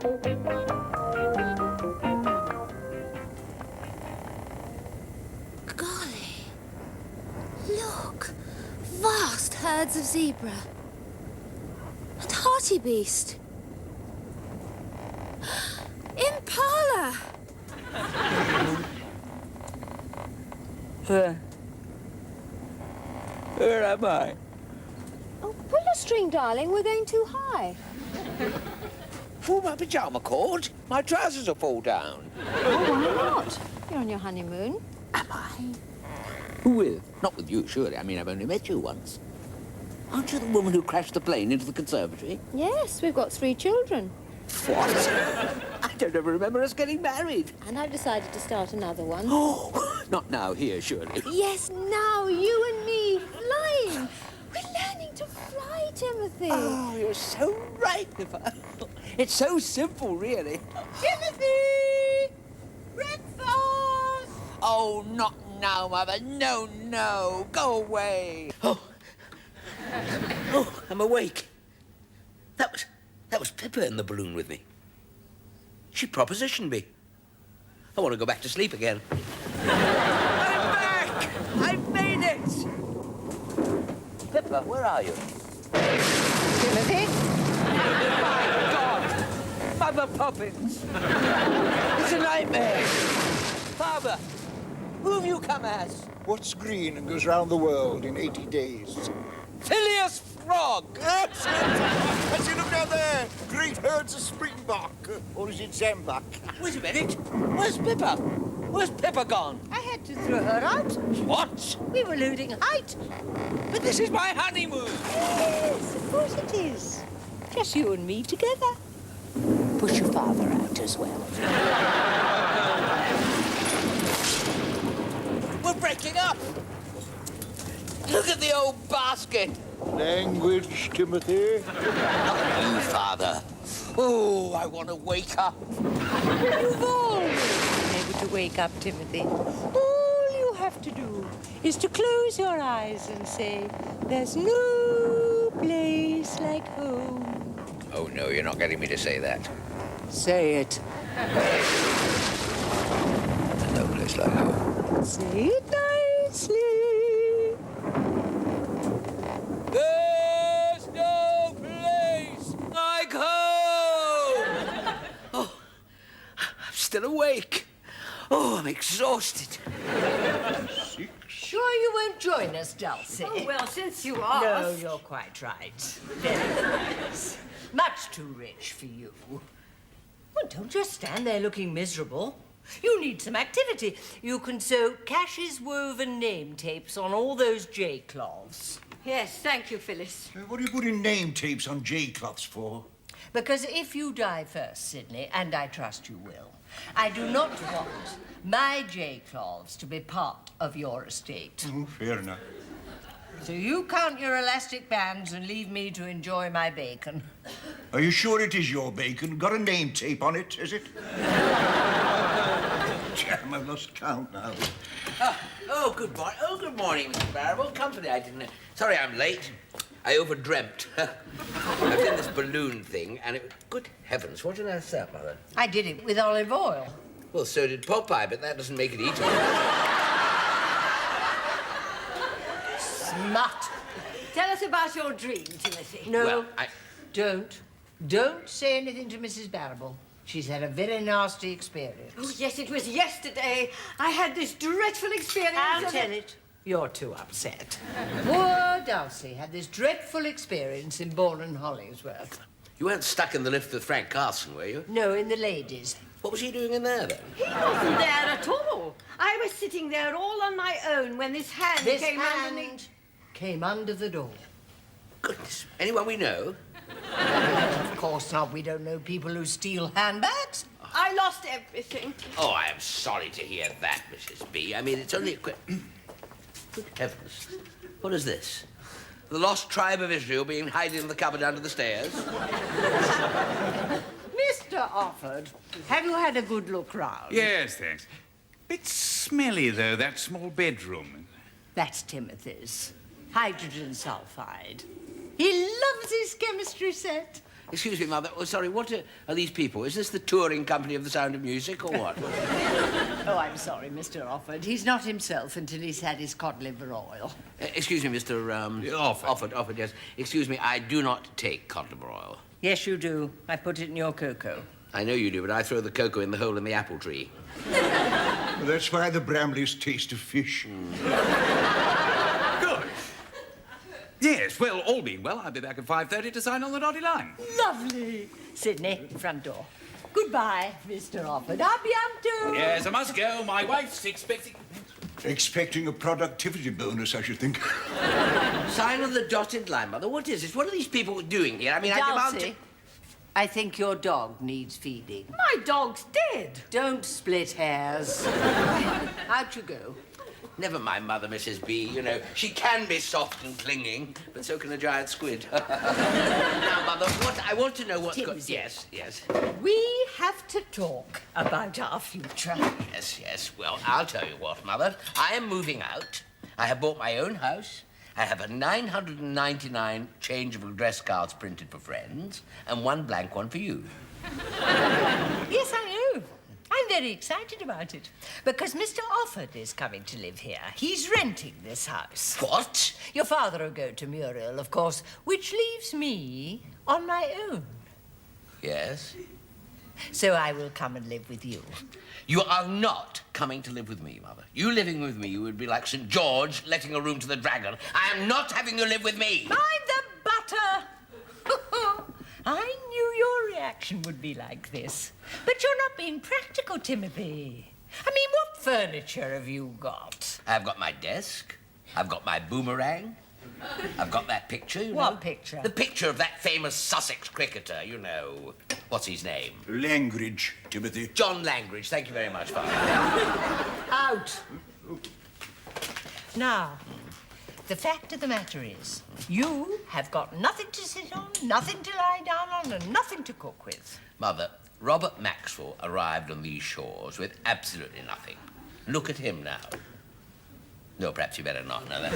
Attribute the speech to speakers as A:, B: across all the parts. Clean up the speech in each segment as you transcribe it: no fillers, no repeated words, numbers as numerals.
A: Golly. Look. Vast herds of zebra. And hartebeest. Impala.
B: Where am I?
A: Oh, pull a string, darling. We're going too high.
B: Pull my pyjama cord. My trousers will fall down.
A: Oh, why not? You're on your honeymoon.
B: Am I? Who with? Not with you, surely. I mean, I've only met you once. Aren't you the woman who crashed the plane into the conservatory?
A: Yes, we've got 3 children.
B: What? I don't ever remember us getting married.
A: And I've decided to start another one.
B: Oh, not now here, surely.
A: Yes, now, you and me, flying. We're learning to fly, Timothy.
B: Oh, you're so right, Pippa. It's so simple, really.
A: Timothy! Breakfast!
B: Oh, not now, Mother. No, no. Go away. Oh, I'm awake. That was Pippa in the balloon with me. She propositioned me. I want to go back to sleep again. I'm back! I've made it! Pippa, where are you?
A: Timothy?
B: Oh, my God! Mother Poppins! It's a nightmare! Father, who have you come as?
C: What's green and goes round the world in 80 days?
B: Phileas Frog!
C: That's it! I see them down there! Great herds of springbok. Or is it zambak?
B: Wait a minute. Where's Pippa? Where's Pippa gone?
D: I had to throw her out.
B: What?
D: We were losing height.
B: But this is my honeymoon.
D: Yes, of course it is. Just you and me together. Push your father out as well.
B: We're breaking up. Look at the old basket.
C: Language, Timothy.
B: Not you, Father. Oh, I want to wake up.
D: You've always been able to wake up, Timothy. All you have to do is to close your eyes and say, there's no place like home.
B: Oh, no, you're not getting me to say that.
D: Say it.
B: No place like home.
D: Say it nicely.
B: There's no place like home! Oh, I'm still awake. Oh, I'm exhausted.
D: Sure you won't join us, Dulcie?
E: Oh, well, since you asked...
D: No, you're quite right. Very nice. Much too rich for you. Well, don't just stand there looking miserable. You need some activity. You can sew Cash's woven name tapes on all those J-cloths.
E: Yes, thank you, Phyllis.
C: What are you putting name tapes on J-cloths for?
D: Because if you die first, Sidney, and I trust you will, I do not want my J-cloths to be part of your estate.
C: Oh, fair enough.
D: So you count your elastic bands and leave me to enjoy my bacon.
C: Are you sure it is your bacon? Got a name tape on it, is it? Damn, I've lost count now.
B: Good morning. Oh, good morning, Mr. Barrable. Company, I didn't... Sorry I'm late. I overdreamt. I've done this balloon thing, and it... Good heavens, what did I say, Mother?
D: I did it with olive oil.
B: Well, so did Popeye, but that doesn't make it eatable.
D: Smut.
E: Tell us about your dream, Timothy.
D: No,
B: Well,
D: Don't say anything to Mrs. Barrable. She's had a very nasty experience.
E: Oh, yes, it was yesterday. I had this dreadful experience.
D: I'll tell it. You're too upset. Poor Dulcie had this dreadful experience in Borden Hollingsworth.
B: You weren't stuck in the lift with Frank Carson, were you?
D: No, in the ladies.
B: What was he doing in there, then?
E: He wasn't there at all. I was sitting there all on my own when this hand came underneath.
D: Came under the door.
B: Goodness. Anyone we know?
D: Of course not. We don't know people who steal handbags.
E: I lost everything.
B: Oh, I am sorry to hear that, Mrs. B. I mean, it's only a quick... Good heavens. What is this? The lost tribe of Israel being hiding in the cupboard under the stairs?
D: Mr. Offord, have you had a good look round?
F: Yes, thanks. Bit smelly, though, that small bedroom.
D: That's Timothy's. Hydrogen sulfide. He loves his chemistry set.
B: Excuse me, Mother. Oh, sorry, what are these people? Is this the touring company of The Sound of Music, or what?
D: Oh, I'm sorry, Mr. Offord. He's not himself until he's had his cod liver oil.
B: Excuse me, Mr. Offord, yes. Excuse me, I do not take cod liver oil.
D: Yes, you do. I put it in your cocoa.
B: I know you do, but I throw the cocoa in the hole in the apple tree.
C: Well, that's why the Bramleys taste of fish.
F: Good. Yes, well, all being well, I'll be back at 5:30 to sign on the dotted line.
D: Lovely. Sydney, front door. Goodbye, Mr. Offord. A bientôt.
F: Yes, I must go. My wife's expecting...
C: Expecting a productivity bonus, I should think.
B: Sign on the dotted line, Mother. What is this? What are these people doing here? I mean, I demand to...
D: Dulcie, I think your dog needs feeding.
E: My dog's dead.
D: Don't split hairs. Out you go.
B: Never mind, Mother, Mrs. B. You know, she can be soft and clinging, but so can a giant squid. Now, Mother, I want to know what's got...
D: Timsy.
B: Yes.
D: We have to talk about our future.
B: Yes. Well, I'll tell you what, Mother. I am moving out. I have bought my own house. I have a 999 change of address cards printed for friends, and one blank one for you.
D: Yes, I know. I'm very excited about it. Because Mr. Offord is coming to live here. He's renting this house.
B: What?
D: Your father will go to Muriel, of course, which leaves me on my own.
B: Yes?
D: So I will come and live with you.
B: You are not coming to live with me, Mother. You living with me would be like St. George letting a room to the dragon. I am not having you live with me.
D: Mind the butter! I knew your reaction would be like this. But you're not being practical, Timothy. I mean, what furniture have you got?
B: I've got my desk. I've got my boomerang. I've got that picture, you know.
D: What picture?
B: The picture of that famous Sussex cricketer, you know. What's his name?
C: Langridge, Timothy.
B: John Langridge. Thank you very much, Father.
D: Out. Now, the fact of the matter is, you have got nothing to sit on, nothing to lie down on, and nothing to cook with.
B: Mother, Robert Maxwell arrived on these shores with absolutely nothing. Look at him now. No, perhaps you better not know that.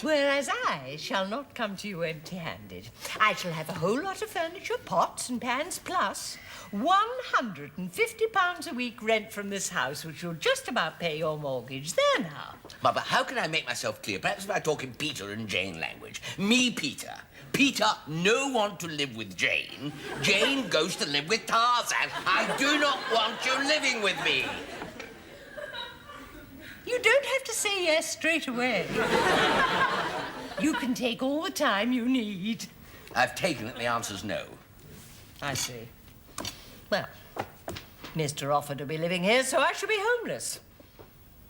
D: Whereas I shall not come to you empty-handed. I shall have a whole lot of furniture, pots and pans, plus £150 a week rent from this house, which will just about pay your mortgage. There now.
B: Mother, how can I make myself clear? Perhaps by talking Peter and Jane language. Me, Peter. Peter, no want to live with Jane. Jane goes to live with Tarzan. I do not want you living with me.
D: You don't have to say yes straight away. You can take all the time you need.
B: I've taken it, the answer's no.
D: I see. Well, Mr. Offord will be living here, so I shall be homeless.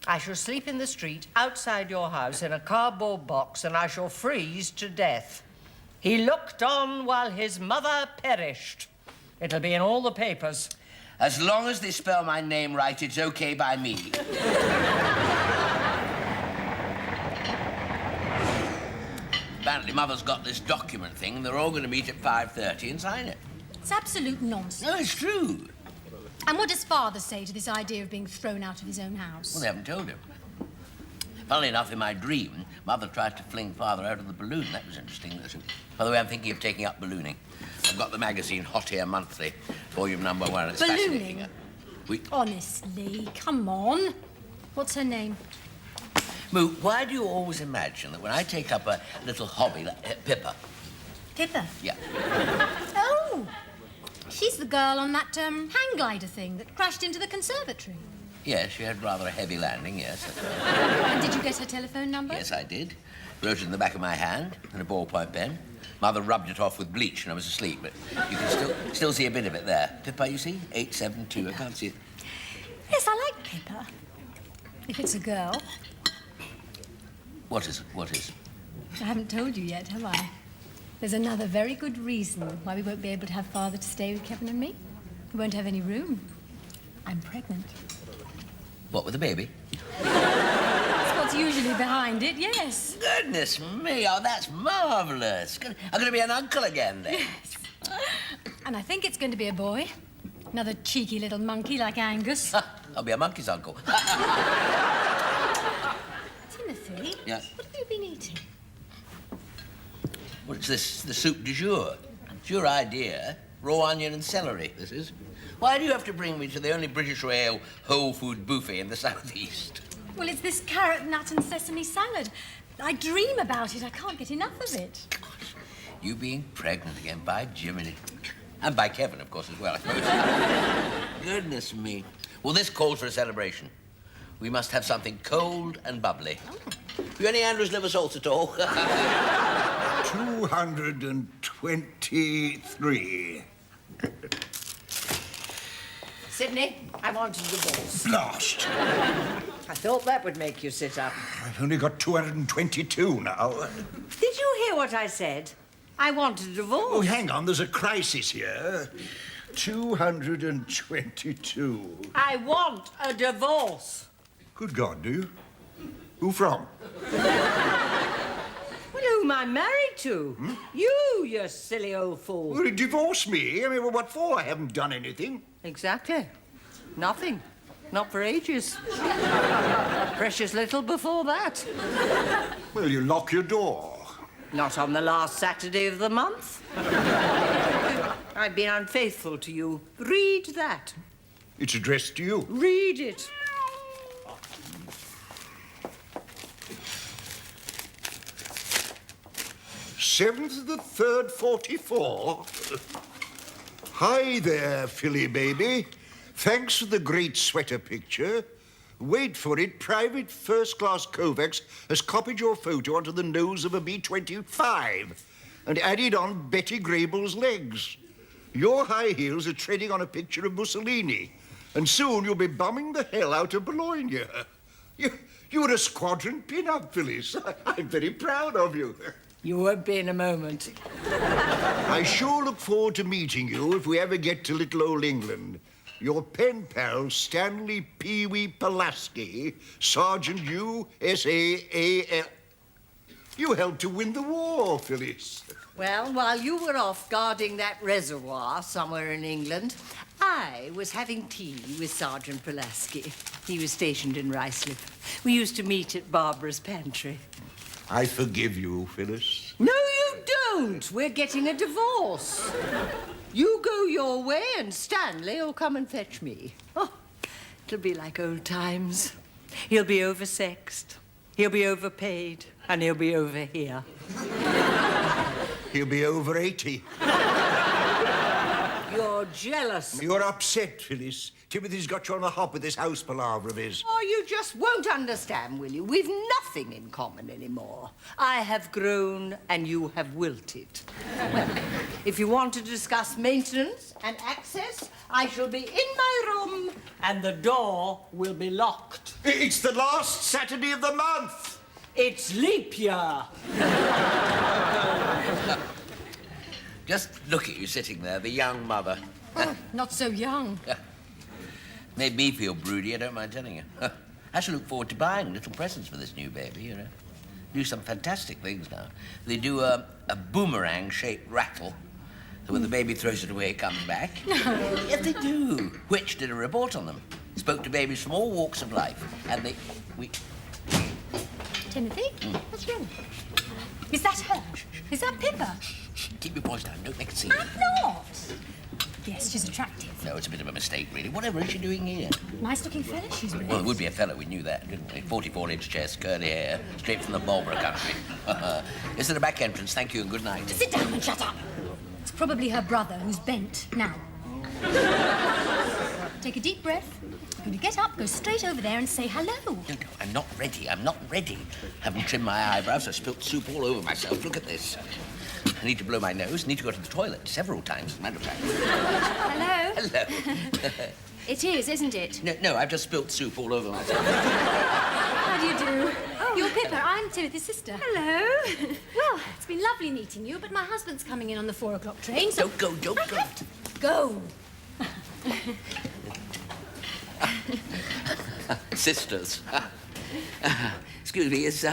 D: I shall sleep in the street outside your house in a cardboard box, and I shall freeze to death. He looked on while his mother perished. It'll be in all the papers.
B: As long as they spell my name right, it's okay by me. Apparently, Mother's got this document thing, and they're all going to meet at 5:30 and sign it.
A: It's absolute nonsense.
B: No, it's true.
A: And what does Father say to this idea of being thrown out of his own house?
B: Well, they haven't told him. Funnily enough, in my dream, Mother tried to fling Father out of the balloon. That was interesting. By the way, I'm thinking of taking up ballooning. I've got the magazine Hot Air Monthly, volume number 1. It's
A: Ballooning?
B: fascinating.
A: Honestly, come on. What's her name?
B: Moo, why do you always imagine that when I take up a little hobby like Pippa?
A: Pippa?
B: Yeah.
A: Oh, she's the girl on that hang glider thing that crashed into the conservatory.
B: Yes, she had rather a heavy landing, yes.
A: And did you get her telephone number?
B: Yes, I did. Wrote it in the back of my hand in a ballpoint pen. Mother rubbed it off with bleach when I was asleep, but you can still see a bit of it there. Pippa, you see? 872. I can't see it.
A: Yes, I like Pippa. If it's a girl.
B: What is it? What is?
A: I haven't told you yet, have I? There's another very good reason why we won't be able to have Father to stay with Kevin and me. We won't have any room. I'm pregnant.
B: What, with the baby?
A: That's what's usually behind it, yes.
B: Goodness me, oh, that's marvellous. I'm going to be an uncle again, then.
A: Yes. And I think it's going to be a boy. Another cheeky little monkey like Angus.
B: I'll be a monkey's uncle.
A: Timothy?
B: Yeah?
A: What have you been eating?
B: What's this, the soup du jour? It's your idea. Raw onion and celery, this is. Why do you have to bring me to the only British rail whole food buffet in the southeast?
A: Well, it's this carrot, nut and sesame salad. I dream about it. I can't get enough of it.
B: Gosh, you being pregnant again, by Jiminy. And by Kevin, of course, as well, I suppose. Goodness me. Well, this calls for a celebration. We must have something cold and bubbly. You any Andrew's liver salts at all?
C: 223.
D: Sidney, I want a divorce.
C: Blast!
D: I thought that would make you sit up.
C: I've only got 222 now.
D: Did you hear what I said? I want a divorce.
C: Oh, hang on, there's a crisis here. 222.
D: I want a divorce.
C: Good God, do you? Who from?
D: Well, who am I married to? You silly old fool.
C: Well, divorce me? I mean, well, what for? I haven't done anything.
D: Exactly. Nothing. Not for ages. Precious little before that.
C: Well, you lock your door.
D: Not on the last Saturday of the month. I've been unfaithful to you. Read that.
C: It's addressed to you.
D: Read it.
C: Seventh of the 3rd, 44. Hi there, Philly baby. Thanks for the great sweater picture. Wait for it. Private first-class Kovacs has copied your photo onto the nose of a B-25 and added on Betty Grable's legs. Your high heels are treading on a picture of Mussolini, and soon you'll be bombing the hell out of Bologna. You were a squadron pin-up, Phyllis. I'm very proud of you.
D: You won't be in a moment.
C: I sure look forward to meeting you if we ever get to little old England. Your pen pal, Stanley Pee-wee Pulaski, Sergeant U.S.A.A.L. You helped to win the war, Phyllis.
D: Well, while you were off guarding that reservoir somewhere in England, I was having tea with Sergeant Pulaski. He was stationed in Ruislip. We used to meet at Barbara's pantry.
C: I forgive you, Phyllis.
D: No, you don't. We're getting a divorce. You go your way and Stanley will come and fetch me. Oh, it'll be like old times. He'll be oversexed, he'll be overpaid, and he'll be over here.
C: He'll be over 80.
D: You're jealous.
C: You're upset, Phyllis. Timothy's got you on the hop with this house palaver of his.
D: Oh, you just won't understand, will you? We've nothing in common anymore. I have grown and you have wilted. Well, if you want to discuss maintenance and access, I shall be in my room and the door will be locked.
C: It's the last Saturday of the month.
D: It's leap year.
B: Just look at you sitting there, the young mother.
A: Oh, not so young.
B: Made me feel broody, I don't mind telling you. I shall look forward to buying little presents for this new baby, you know. Do some fantastic things now. They do a boomerang-shaped rattle, so when the baby throws it away, it comes back. Yes, they do. Which did a report on them. Spoke to babies from all walks of life, and
A: Timothy, what's wrong? Is that her? Is that Pippa?
B: Keep your voice down, don't make a scene.
A: I'm not. Yes, she's attractive.
B: No, it's a bit of a mistake, really. Whatever is she doing here?
A: Nice-looking fella she's with.
B: Well, it would be a fella, we knew that, didn't we? 44-inch chest, curly hair, straight from the Marlborough country. Is there a back entrance? Thank you and good night.
A: Sit down and shut up. It's probably her brother who's bent now. Take a deep breath. You're going to get up, go straight over there and say hello.
B: No, I'm not ready. I'm not ready. Haven't trimmed my eyebrows. I spilt soup all over myself. Look at this. I need to blow my nose. Need to go to the toilet several times, as a matter of fact.
A: Hello?
B: Hello.
A: It is, isn't it?
B: No, I've just spilt soup all over myself.
A: How do you do? Oh. You're Pippa. I'm Timothy's sister. Hello. Well, it's been lovely meeting you, but my husband's coming in on the 4 o'clock train, so...
B: Don't go.
A: I have to go.
B: Sisters. Excuse me, is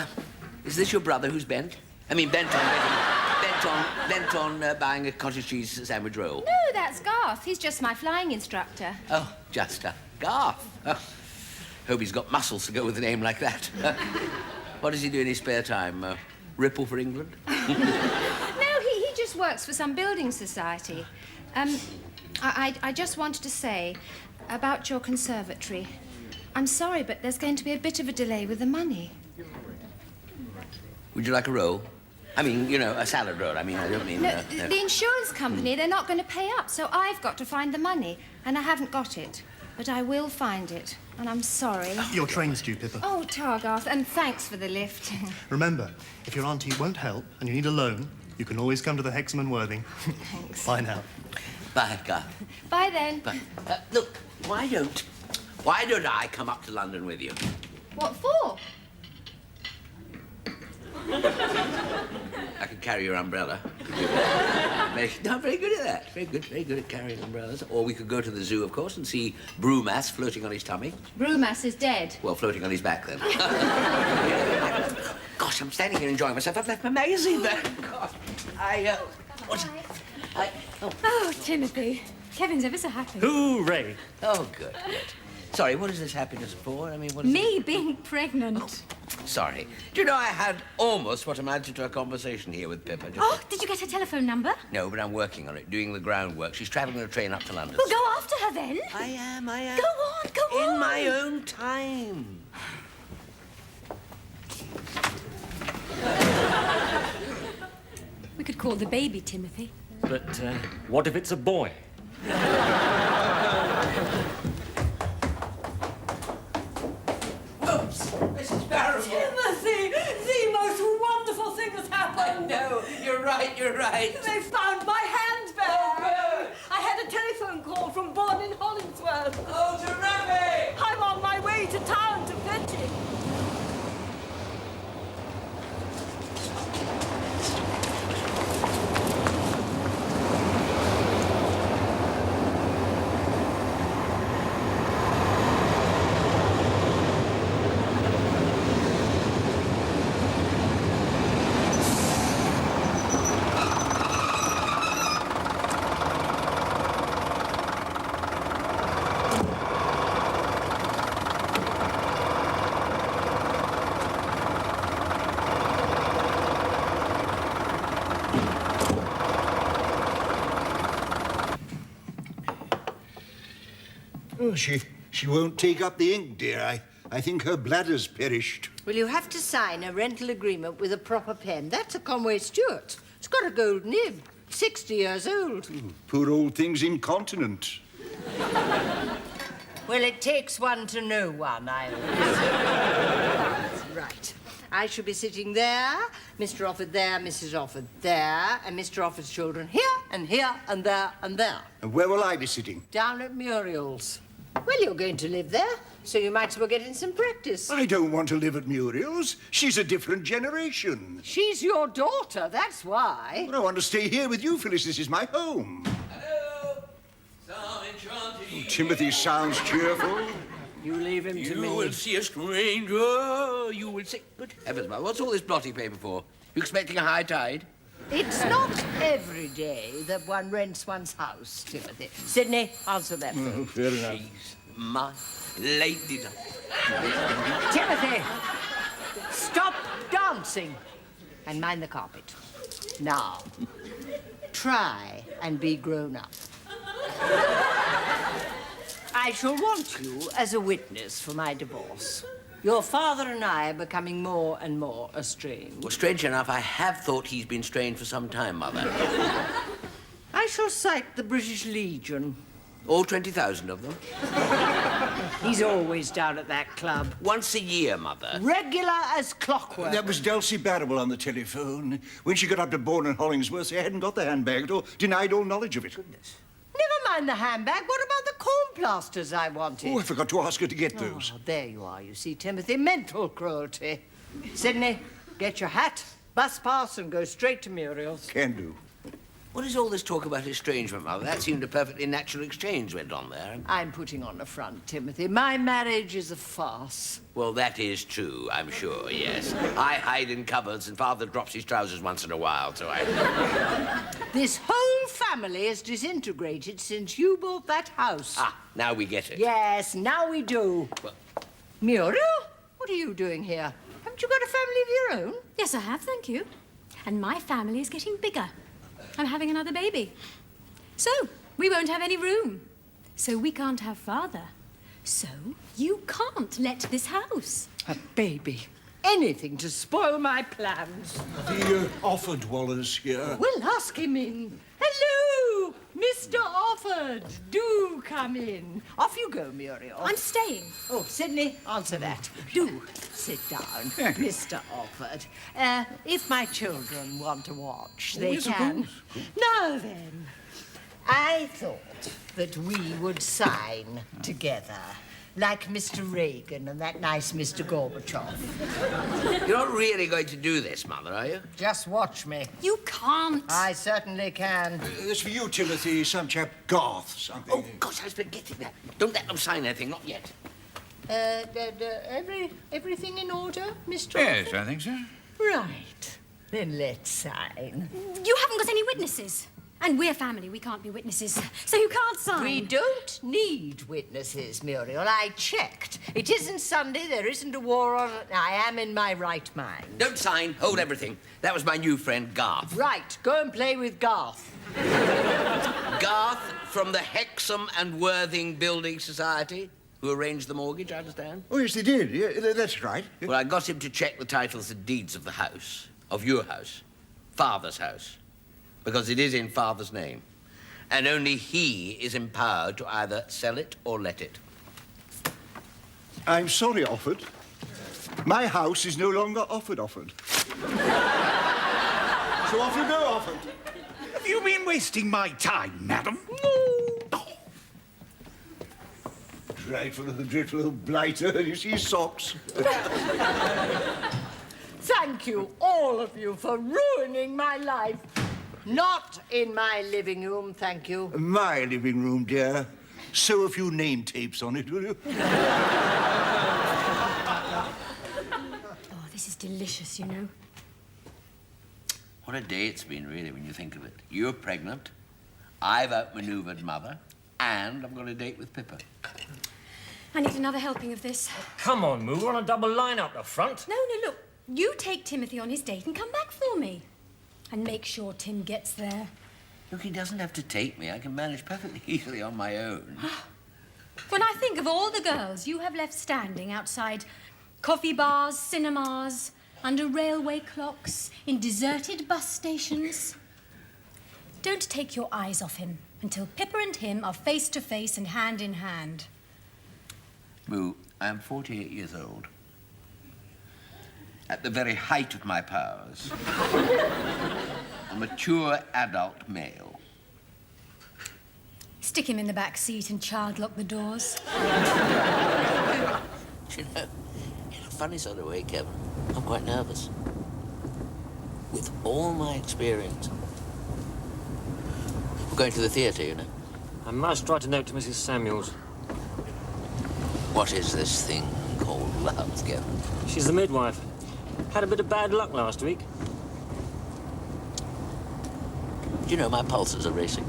B: this your brother who's bent? I mean, bent on buying a cottage cheese sandwich roll?
G: No, that's Garth. He's just my flying instructor.
B: Oh, just Garth. Oh, hope he's got muscles to go with a name like that. What does he do in his spare time? Ripple for England?
G: No, he just works for some building society. I just wanted to say about your conservatory. I'm sorry, but there's going to be a bit of a delay with the money.
B: Would you like a roll? I mean, you know, a salad roll. I mean, I don't mean...
G: No, the insurance company, they're not going to pay up, so I've got to find the money, and I haven't got it. But I will find it, and I'm sorry.
H: Your train's due, Pippa.
G: Oh, Targarth, and thanks for the lift.
H: Remember, if your auntie won't help and you need a loan, you can always come to the Hexam and Worthing.
G: Thanks.
H: Bye now.
B: Bye, Garth.
G: Bye then.
B: Bye. Look, why don't I come up to London with you?
G: What for?
B: I could carry your umbrella. Very good at that. Very good at carrying umbrellas. Or we could go to the zoo, of course, and see Brewmass floating on his tummy.
G: Brewmass is dead.
B: Well, floating on his back, then. Gosh, I'm standing here enjoying myself. I've left my magazine there. God,
A: Oh, Timothy. Kevin's ever so happy.
I: Hooray!
B: Oh, good. Sorry, what is this happiness for? I mean, what is
A: Me being pregnant.
B: Sorry. Do you know, I had almost what amounted to a conversation here with Pippa.
A: Oh, did you get her telephone number?
B: No, but I'm working on it, doing the groundwork. She's travelling on a train up to London.
A: Well, go after her then.
B: I am.
A: Go on.
B: In my own time.
A: We could call the baby Timothy.
I: But what if it's a boy?
B: Oops, Mrs. Barrymore.
E: Timothy, the most wonderful thing has happened.
B: No, you're right.
E: They found my handbag. I had a telephone call from Bonn in Hollingsworth.
B: Oh, terrific!
E: I'm on my way to town to fetch it.
C: Oh, she won't take up the ink, dear. I think her bladder's perished.
D: Well, you have to sign a rental agreement with a proper pen. That's a Conway Stewart. It's got a gold nib. 60 years old.
C: Poor old thing's incontinent.
D: Well, it takes one to know one, I always say. That's right. I shall be sitting there, Mr. Offord there, Mrs. Offord there, and Mr. Offord's children here, and here, and there, and there.
C: And where will I be sitting?
D: Down at Muriel's. Well, you're going to live there, so you might as well get in some practice.
C: I don't want to live at Muriel's. She's a different generation.
D: She's your daughter, that's why.
C: But I want to stay here with you, Phyllis. This is my home.
B: Hello. Some enchanting.
C: Timothy sounds cheerful.
D: You leave him to me.
B: You will see a stranger. You will see... Good heavens, man. What's all this blotting paper for? You expecting a high tide?
D: It's not every day that one rents one's house, Timothy. Sydney, answer that phone.
C: Fair enough.
B: She's my lady.
D: Timothy, stop dancing and mind the carpet. Now, try and be grown up. I shall want you as a witness for my divorce. Your father and I are becoming more and more estranged.
B: Well, strange enough, I have thought he's been strained for some time, Mother.
D: I shall cite the British Legion.
B: All 20,000 of them?
D: He's always down at that club.
B: Once a year, Mother.
D: Regular as clockwork.
C: That was Dulcie Barrable on the telephone. When she got up to Bourne and Hollingsworth, they hadn't got the handbag or denied all knowledge of it.
B: Goodness.
D: Never mind the handbag. What about the corn plasters I wanted?
C: Oh, I forgot to ask her to get those.
D: Oh, there you are, you see, Timothy. Mental cruelty. Sydney, get your hat, bus pass, and go straight to Muriel's.
C: Can do.
B: What is all this talk about estrangement, Mother? That seemed a perfectly natural exchange went on there.
D: I'm putting on a front, Timothy. My marriage is a farce.
B: Well, that is true, I'm sure, yes. I hide in cupboards and Father drops his trousers once in a while, so I...
D: This whole family is disintegrated since you bought that house.
B: Ah, now we get it.
D: Yes, now we do.
B: Well-
D: Muriel, what are you doing here? Haven't you got a family of your own?
A: Yes, I have, thank you. And my family is getting bigger. I'm having another baby. So, we won't have any room. So we can't have Father. So, you can't let this house.
D: A baby. Anything to spoil my plans.
C: The Offord Wallers here.
D: We'll ask him in. Hello, Mr. Offord. Do come in. Off you go, Muriel.
A: I'm staying.
D: Oh, Sydney, answer that. Do sit down, Mr. Offord. If my children want to watch, they
F: yes, of
D: can.
F: course.
D: Now then, I thought that we would sign together. Like Mr. Reagan and that nice Mr. Gorbachev.
B: You're not really going to do this, Mother, are you?
D: Just watch me.
A: You can't.
D: I certainly can.
C: This for you, Timothy, some chap Garth something.
B: Oh, gosh, I was forgetting that. Don't let them sign anything, not yet.
D: Everything in order, Mr.
F: Yes,
D: Offord?
F: I think so.
D: Right. Then let's sign.
A: You haven't got any witnesses. And we're family, we can't be witnesses. So you can't sign.
D: We don't need witnesses, Muriel. I checked. It isn't Sunday, there isn't a war on. I am in my right mind.
B: Don't sign. Hold everything. That was my new friend, Garth.
D: Right, go and play with Garth.
B: Garth from the Hexham and Worthing Building Society, who arranged the mortgage, I understand.
C: Oh, yes, they did. Yeah, that's right.
B: Well, I got him to check the titles and deeds of the house, of your house, Father's house, because it is in Father's name, and only he is empowered to either sell it or let it.
C: I'm sorry, Offord. My house is no longer Offord. So off you go, Offord.
F: Have you been wasting my time, madam?
C: Dreadful little blighter. You see his socks?
D: Thank you, all of you, for ruining my life. Not in my living room, thank you.
C: My living room, dear. Sew a few name tapes on it, will you?
A: Oh, this is delicious, you know.
B: What a day it's been, really, when you think of it. You're pregnant, I've outmaneuvered Mother, and I've got a date with Pippa.
A: I need another helping of this.
I: Come on, Moo, we're on a double line up the front.
A: No, look. You take Timothy on his date and come back for me. And make sure Tim gets there.
B: Look, he doesn't have to take me. I can manage perfectly easily on my own.
A: When I think of all the girls you have left standing outside coffee bars, cinemas, under railway clocks, in deserted bus stations, don't take your eyes off him until Pippa and him are face to face and hand in hand.
B: Moo, I am 48 years old. At the very height of my powers. A mature adult male.
A: Stick him in the back seat and child lock the doors.
B: You know, in a funny sort of way, Kevin, I'm quite nervous. With all my experience. We're going to the theatre, you know.
I: I must write a note to Mrs. Samuels.
B: What is this thing called love, Kevin?
I: She's the midwife. Had a bit of bad luck last week.
B: Do you know, my pulses are racing.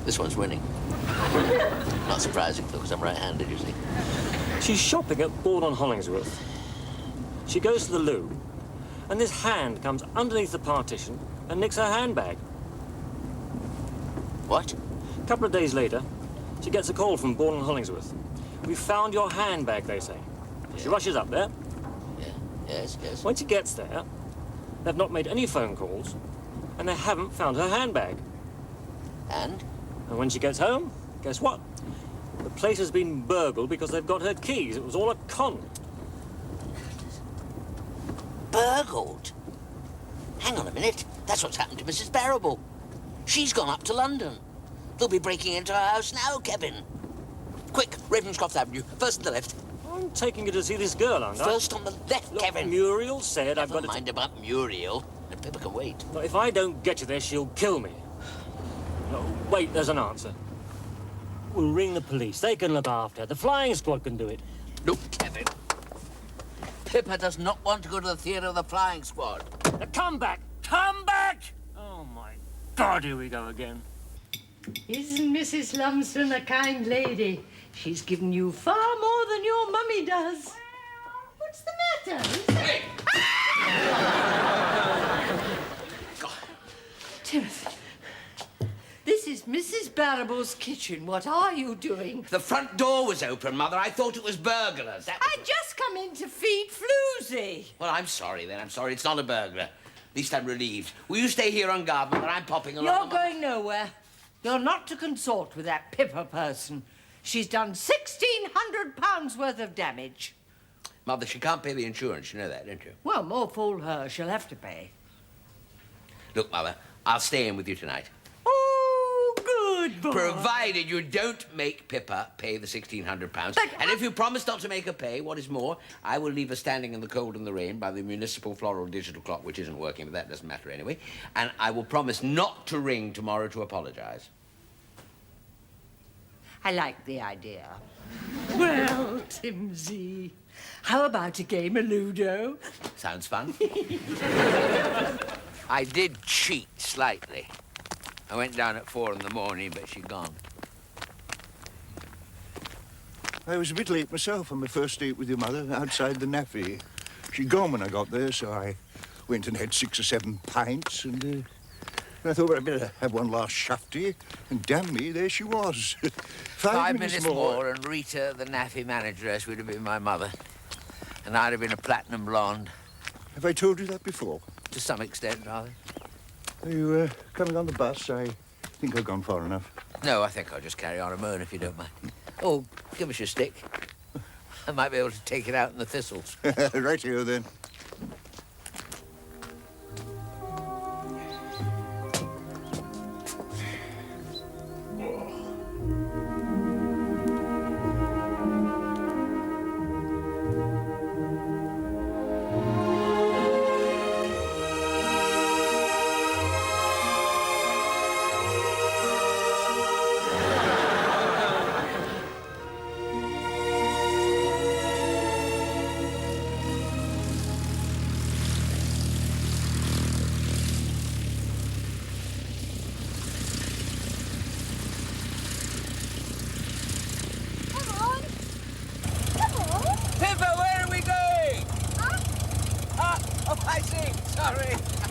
B: This one's winning. Not surprising, though, because I'm right-handed, you see.
I: She's shopping at Bourne-on-Hollingsworth. She goes to the loo, and this hand comes underneath the partition and nicks her handbag.
B: What?
I: A couple of days later, she gets a call from Bourne-on-Hollingsworth. "We found your handbag," they say. She rushes up there.
B: Yes.
I: When she gets there, they've not made any phone calls, and they haven't found her handbag.
B: And?
I: And when she gets home, guess what? The place has been burgled because they've got her keys. It was all a con.
B: Burgled? Hang on a minute. That's what's happened to Mrs. Barrable. She's gone up to London. They'll be breaking into her house now, Kevin. Quick, Ravenscroft Avenue, first on the left.
I: I'm taking you to see this girl, aren't I?
B: First on the left,
I: Look,
B: Kevin.
I: Muriel said I've
B: Never
I: got to...
B: mind about Muriel. And Pippa can wait.
I: No, if I don't get you there, she'll kill me. No, wait, there's an answer. We'll ring the police. They can look after her. The flying squad can do it.
B: Look, Kevin. Pippa does not want to go to the theatre of the flying squad.
I: Now, come back! Come back! Oh, my God, here we go again.
D: Isn't Mrs. Lumsden a kind lady? She's given you far more than your mummy does. What's the matter?
B: Hey!
D: Mrs. Barrable's kitchen. What are you doing?
B: The front door was open, Mother. I thought it was burglars. That was...
D: I just come in to feed Floozy.
B: Well, I'm sorry then. I'm sorry. It's not a burglar. At least I'm relieved. Will you stay here on guard, Mother? I'm popping along.
D: You're going nowhere. You're not to consort with that Pippa person. She's done £1,600 worth of damage.
B: Mother, she can't pay the insurance. You know that, don't you?
D: Well, more fool her. She'll have to pay.
B: Look, Mother, I'll stay in with you tonight.
D: Oh, good boy.
B: Provided you don't make Pippa pay the £1,600. And if you promise not to make her pay, what is more, I will leave her standing in the cold and the rain by the municipal floral digital clock, which isn't working, but that doesn't matter anyway. And I will promise not to ring tomorrow to apologise.
D: I like the idea. Well, Timsy, how about a game of Ludo?
B: Sounds fun. I did cheat slightly. I went down at 4 in the morning, but she'd gone.
C: I was a bit late myself on my first date with your mother outside the Naffy. She'd gone when I got there, so I went and had 6 or 7 pints, and I thought, well, I'd better have one last shafty, and damn me, there she was. 5 minutes more,
B: and Rita, the Naffy manageress, would have been my mother. And I'd have been a platinum blonde.
C: Have I told you that before?
B: To some extent, rather.
C: Are you coming on the bus? I think I've gone far enough.
B: No, I think I'll just carry on a moan if you don't mind. Oh, give us your stick. I might be able to take it out in the thistles.
C: Right here, then.
B: Pippa, where are we going? Oh, I see. Sorry.